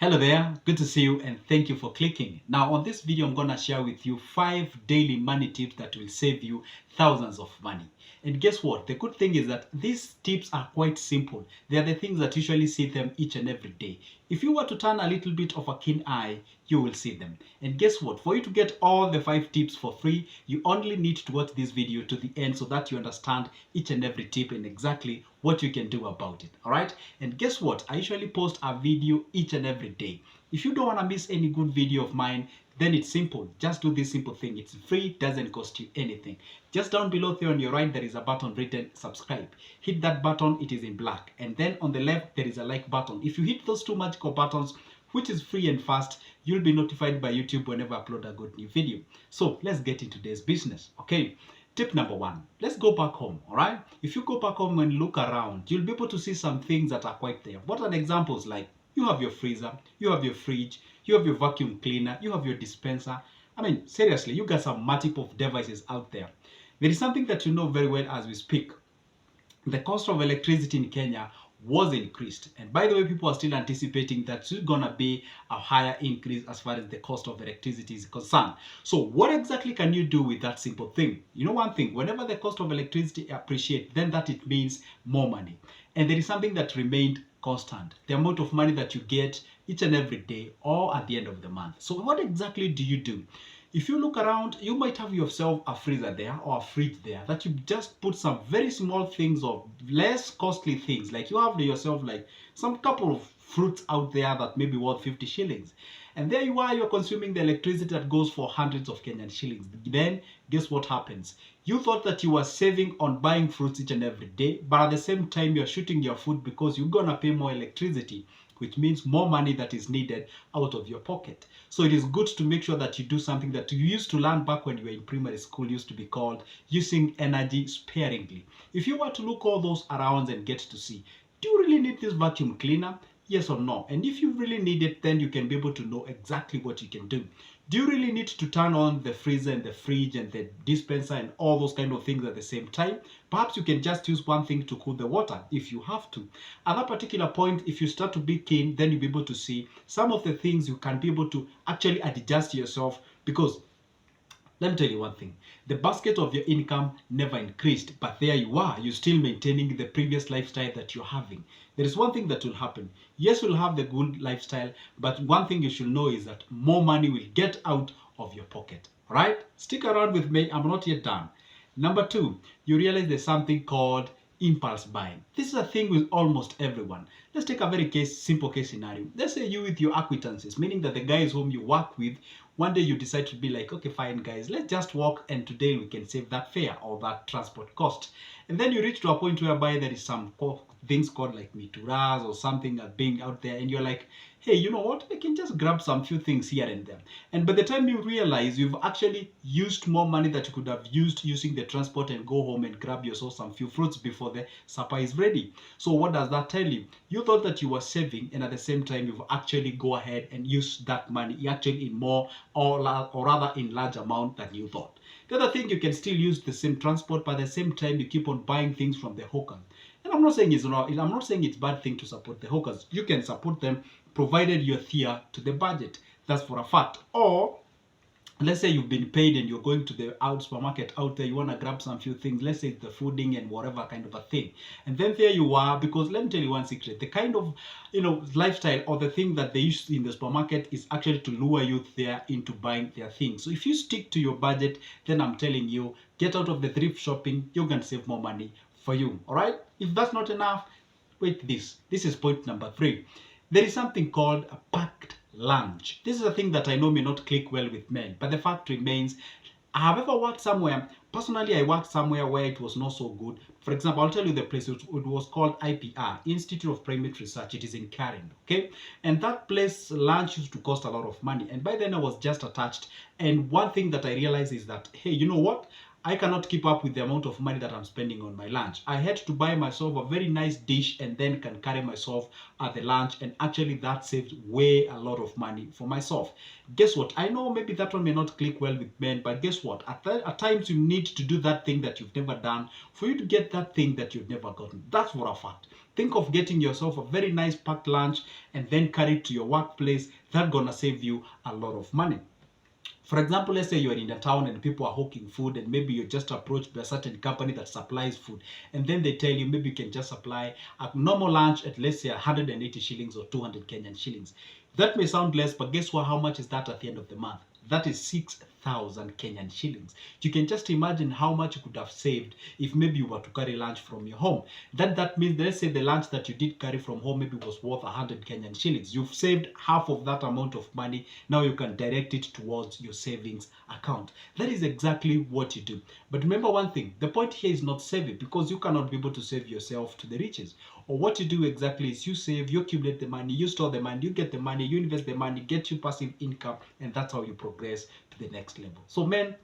Hello there, good to see you and thank you for clicking. Now on this video I'm going to share with you 5 daily money tips that will save you thousands of money. And guess what? The good thing is that these tips are quite simple. They are the things that usually see them each and every day. If you were to turn a little bit of a keen eye, you will see them. And guess what? For you to get all the 5 tips for free, you only need to watch this video to the end so that you understand each and every tip and exactly what you can do about it. Alright? And guess what? I usually post a video each and every day. If you don't want to miss any good video of mine, then it's simple. Just do this simple thing. It's free, doesn't cost you anything. Just down below there on your right, there is a button written subscribe. Hit that button, it is in black. And then on the left, there is a like button. If you hit those two magical buttons, which is free and fast, you'll be notified by YouTube whenever I upload a good new video. So let's get into today's business. Okay. Tip number 1, let's go back home, all right? If you go back home and look around, you'll be able to see some things that are quite there. What are the examples like? You have your freezer, you have your fridge, you have your vacuum cleaner, you have your dispenser. I mean, seriously, you got some multiple devices out there. There is something that you know very well as we speak. The cost of electricity in Kenya was increased, and by the way, people are still anticipating that it's gonna be a higher increase as far as the cost of electricity is concerned. So what exactly can you do with that simple thing? You know one thing, whenever the cost of electricity appreciates, then that it means more money. And there is something that remained constant, the amount of money that you get each and every day or at the end of the month. So what exactly do you do? If you look around, you might have yourself a freezer there or a fridge there that you just put some very small things or less costly things. Like you have yourself like some couple of fruits out there that may be worth 50 shillings. And there you are, you're consuming the electricity that goes for hundreds of Kenyan shillings. Then guess what happens? You thought that you were saving on buying fruits each and every day, but at the same time you're shooting your food because you're gonna pay more electricity, which means more money that is needed out of your pocket. So it is good to make sure that you do something that you used to learn back when you were in primary school, used to be called using energy sparingly. If you were to look all those around and get to see, do you really need this vacuum cleaner? Yes or no? And if you really need it, then you can be able to know exactly what you can do. Do you really need to turn on the freezer and the fridge and the dispenser and all those kind of things at the same time? Perhaps you can just use one thing to cool the water if you have to. At that particular point, if you start to be keen, then you'll be able to see some of the things you can be able to actually adjust yourself, because let me tell you one thing. The basket of your income never increased, but there you are. You're still maintaining the previous lifestyle that you're having. There is one thing that will happen. Yes, you'll have the good lifestyle, but one thing you should know is that more money will get out of your pocket. All right? Stick around with me. I'm not yet done. Number 2, you realize there's something called impulse buying. This is a thing with almost everyone. Let's take a very simple case scenario. Let's say you with your acquaintances, meaning that the guys whom you work with, one day you decide to be like, okay, fine guys, let's just walk and today we can save that fare or that transport cost. And then you reach to a point whereby there is some things called like mituras or something being out there, and you're like, hey, you know what, we can just grab some few things here and there. And by the time you realize, you've actually used more money that you could have used using the transport and go home and grab yourself some few fruits before the supper is ready. So what does that tell you? You thought that you were saving, and at the same time you've actually go ahead and use that money actually in more or rather in large amount than you thought. The other thing, you can still use the same transport, but at the same time you keep on buying things from the hawkers. And I'm not saying it's not, I'm not saying it's a bad thing to support the hawkers. You can support them provided you adhere to the budget. That's for a fact. Or let's say you've been paid and you're going to the supermarket out there, you want to grab some few things, let's say it's the fooding and whatever kind of a thing, and then there you are, because let me tell you one secret, the kind of lifestyle or the thing that they use in the supermarket is actually to lure you there into buying their things. So if you stick to your budget, then I'm telling you, get out of the thrift shopping, you can save more money for you. All right, if that's not enough, wait, this is point number 3. There is something called a packed lunch. This is a thing that I know may not click well with men, but the fact remains, I have ever worked somewhere. Personally, I worked somewhere where it was not so good. For example, I'll tell you the place. It was called IPR, Institute of Primate Research. It is in Karen, okay? And that place, lunch used to cost a lot of money. And by then I was just attached. And one thing that I realized is that, hey, you know what? I cannot keep up with the amount of money that I'm spending on my lunch. I had to buy myself a very nice dish and then can carry myself at the lunch, and actually that saved way a lot of money for myself. Guess what? I know maybe that one may not click well with men, but guess what? At times you need to do that thing that you've never done for you to get that thing that you've never gotten. That's for a fact. Think of getting yourself a very nice packed lunch and then carry it to your workplace. That's gonna save you a lot of money. For example, let's say you're in a town and people are hawking food, and maybe you're just approached by a certain company that supplies food, and then they tell you maybe you can just supply a normal lunch at, let's say, 180 shillings or 200 Kenyan shillings. That may sound less, but guess what? How much is that at the end of the month? That is 6,000 Kenyan shillings. You can just imagine how much you could have saved if maybe you were to carry lunch from your home. That means, let's say the lunch that you did carry from home maybe was worth 100 Kenyan shillings. You've saved half of that amount of money. Now you can direct it towards your savings account. That is exactly what you do. But remember one thing, the point here is not saving, because you cannot be able to save yourself to the riches. Or what you do exactly is you save, you accumulate the money, you store the money, you get the money, you invest the money, get you passive income, and that's how you progress to the next level. So men,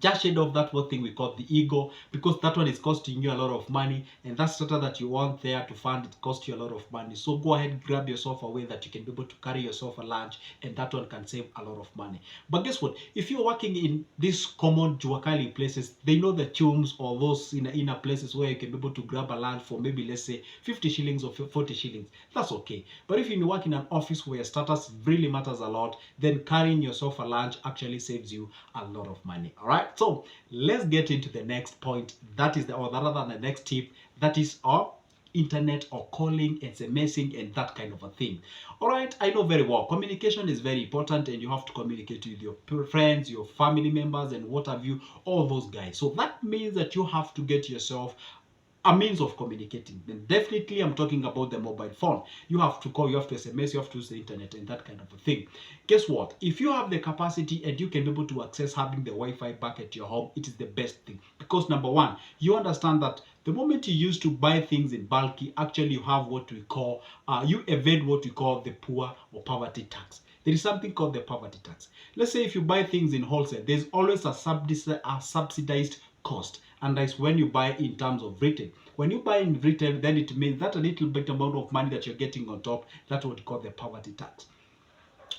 just shed off that one thing we call the ego, because that one is costing you a lot of money, and that starter that you want there to fund it costs you a lot of money. So go ahead, grab yourself a way that you can be able to carry yourself a lunch, and that one can save a lot of money. But guess what? If you're working in these common Juakali places, they know the chums or those inner places where you can be able to grab a lunch for maybe, let's say, 50 shillings or 40 shillings. That's okay. But if you work in an office where status really matters a lot, then carrying yourself a lunch actually saves you a lot of money. All right. So let's get into the next point. That is or rather than the next tip, that is our internet or calling, SMSing, and that kind of a thing. All right, I know very well communication is very important, and you have to communicate with your friends, your family members, and what have you, all those guys. So that means that you have to get yourself a means of communicating. Then definitely I'm talking about the mobile phone. You have to call, you have to SMS, you have to use the internet and that kind of a thing. Guess what? If you have the capacity and you can be able to access having the Wi-Fi back at your home, it is the best thing. Because number one, you understand that the moment you used to buy things in bulky, actually you have what we call, you evade what we call the poor or poverty tax. There is something called the poverty tax. Let's say if you buy things in wholesale, there's always a subsidized cost, and that's when you buy in terms of retail. When you buy in retail, then it means that a little bit amount of money that you're getting on top, that's what we call the poverty tax.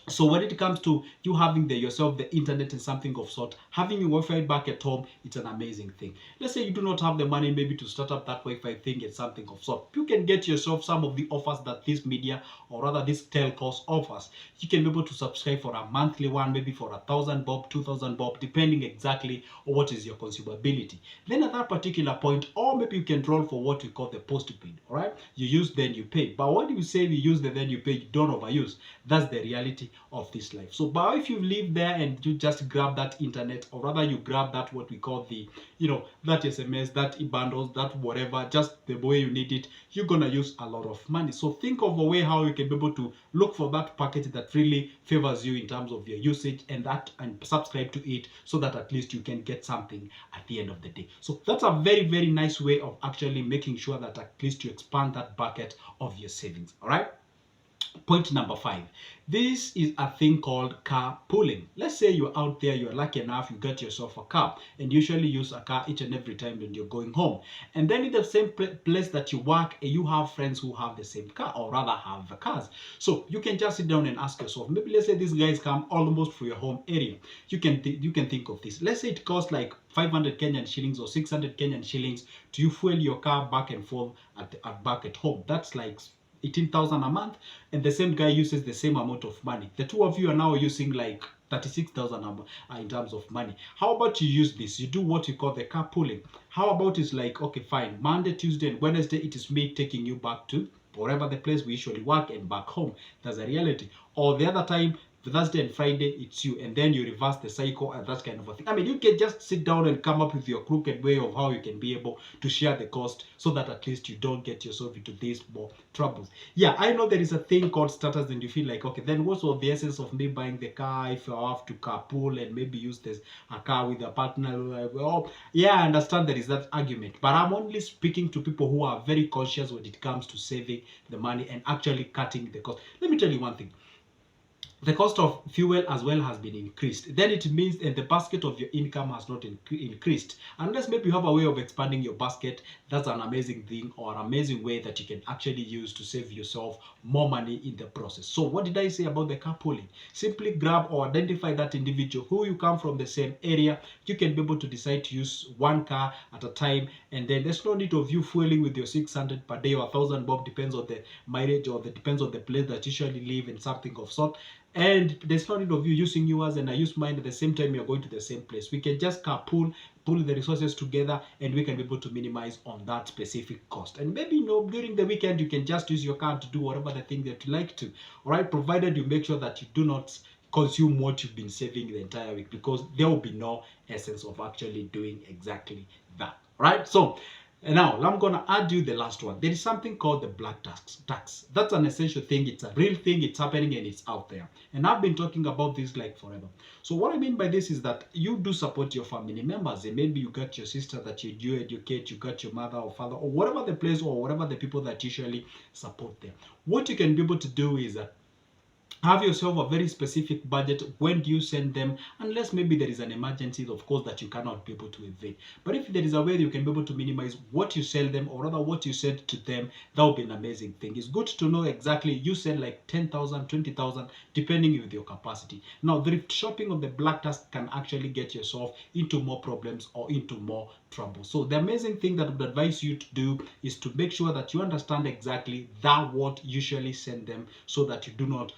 So when it comes to you having yourself the internet and something of sort, having your Wi-Fi back at home, it's an amazing thing. Let's say you do not have the money maybe to start up that Wi-Fi thing and something of sort. You can get yourself some of the offers that this media, or rather this telcos offers. You can be able to subscribe for a monthly one, maybe for 1,000 bob, 2,000 bob, depending exactly on what is your consumability. Then at that particular point, or maybe you can roll for what we call the postpaid. All right, you use then you pay. But when you say you use the then you pay, you don't overuse. That's the reality of this life. So but if you live there and you just grab that internet, or rather you grab that what we call the, that SMS, that e-bundles, that whatever, just the way you need it, you're gonna use a lot of money. So think of a way how you can be able to look for that package that really favors you in terms of your usage, and subscribe to it, so that at least you can get something at the end of the day. So that's a very, very nice way of actually making sure that at least you expand that bucket of your savings. All right. Point number 5. This is a thing called carpooling. Let's say you're out there, you're lucky enough, you get yourself a car, and usually use a car each and every time when you're going home. And then in the same place that you work, you have friends who have the same car, or rather have cars. So you can just sit down and ask yourself, maybe let's say these guys come almost for your home area. You can think of this. Let's say it costs like 500 Kenyan shillings or 600 Kenyan shillings to fuel your car back and forth back at home. That's like 18,000 a month, and the same guy uses the same amount of money. The two of you are now using like 36,000 in terms of money. How about you use this? You do what you call the carpooling. How about it's like, okay, fine, Monday, Tuesday, and Wednesday, it is me taking you back to wherever the place we usually work and back home. That's a reality. Or the other time, Thursday and Friday, it's you, and then you reverse the cycle and that kind of a thing. I mean, you can just sit down and come up with your crooked way of how you can be able to share the cost, so that at least you don't get yourself into these more troubles. Yeah, I know there is a thing called starters, and you feel like, okay, then what's the essence of me buying the car if I have to carpool and maybe use a car with a partner? Well, yeah, I understand there is that argument, but I'm only speaking to people who are very conscious when it comes to saving the money and actually cutting the cost. Let me tell you one thing. the cost of fuel as well has been increased, then it means that the basket of your income has not increased. Unless maybe you have a way of expanding your basket, that's an amazing thing or an amazing way that you can actually use to save yourself more money in the process. So what did I say about the carpooling? Simply grab or identify that individual who you come from the same area. You can be able to decide to use one car at a time, and then there's no need of you fueling with your 600 per day or 1,000 bob, depends on the mileage or depends on the place that you usually live in, something of sort. And there's no need of you using yours and I use mine at the same time you're going to the same place. We can just carpool, pull the resources together, and we can be able to minimize on that specific cost. And maybe, you know, during the weekend you can just use your car to do whatever the thing that you like to. All right, provided you make sure that you do not consume what you've been saving the entire week, because there will be no essence of actually doing exactly that. All right, so and now I'm gonna add you the last one. There is something called the black tax. That's an essential thing. It's a real thing. It's happening and it's out there. And I've been talking about this like forever. So what I mean by this is that you do support your family members. And maybe you got your sister that you do educate, you got your mother or father or whatever the place or whatever the people that usually support them. What you can be able to do is that have yourself a very specific budget. When do you send them? Unless maybe there is an emergency, of course, that you cannot be able to evade. But if there is a way you can be able to minimize what you sell them, or rather what you send to them, that would be an amazing thing. It's good to know exactly you send like 10,000, 20,000, depending with your capacity. Now, thrift shopping on the black task can actually get yourself into more problems or into more trouble. So the amazing thing that I would advise you to do is to make sure that you understand exactly that what you usually send them, so that you do not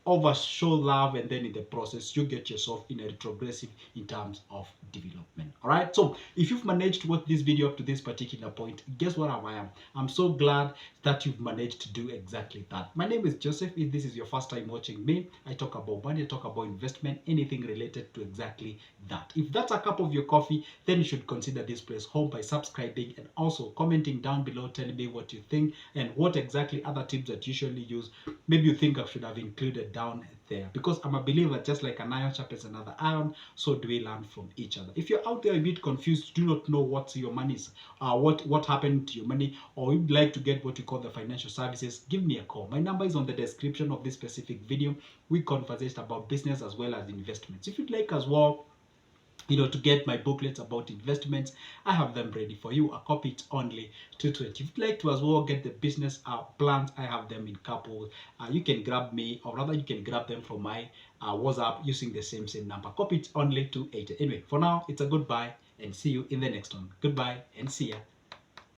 overshow love and then in the process you get yourself in a retrogressive in terms of development. All right, so if you've managed to watch this video up to this particular point, guess what I am? I'm so glad that you've managed to do exactly that. My name is Joseph. If this is your first time watching me, I talk about money, I talk about investment, anything related to exactly that. If that's a cup of your coffee, then you should consider this place home by subscribing and also commenting down below, telling me what you think and what exactly other tips that you usually use maybe you think I should have included down there, because I'm a believer just like an iron sharpens another iron, so do we learn from each other. If you're out there a bit confused, do not know what your money is, what happened to your money, or you'd like to get what we call the financial services, give me a call. My number is on the description of this specific video. We conversate about business as well as investments. If you'd like as well, you know, to get my booklets about investments, I have them ready for you. A copy it's only $220. If you'd like to as well get the business plans, I have them in couples. You can grab me, or rather you can grab them from my WhatsApp using the same number. Copy it's only $280. Anyway, for now it's a goodbye and see you in the next one. Goodbye and see ya.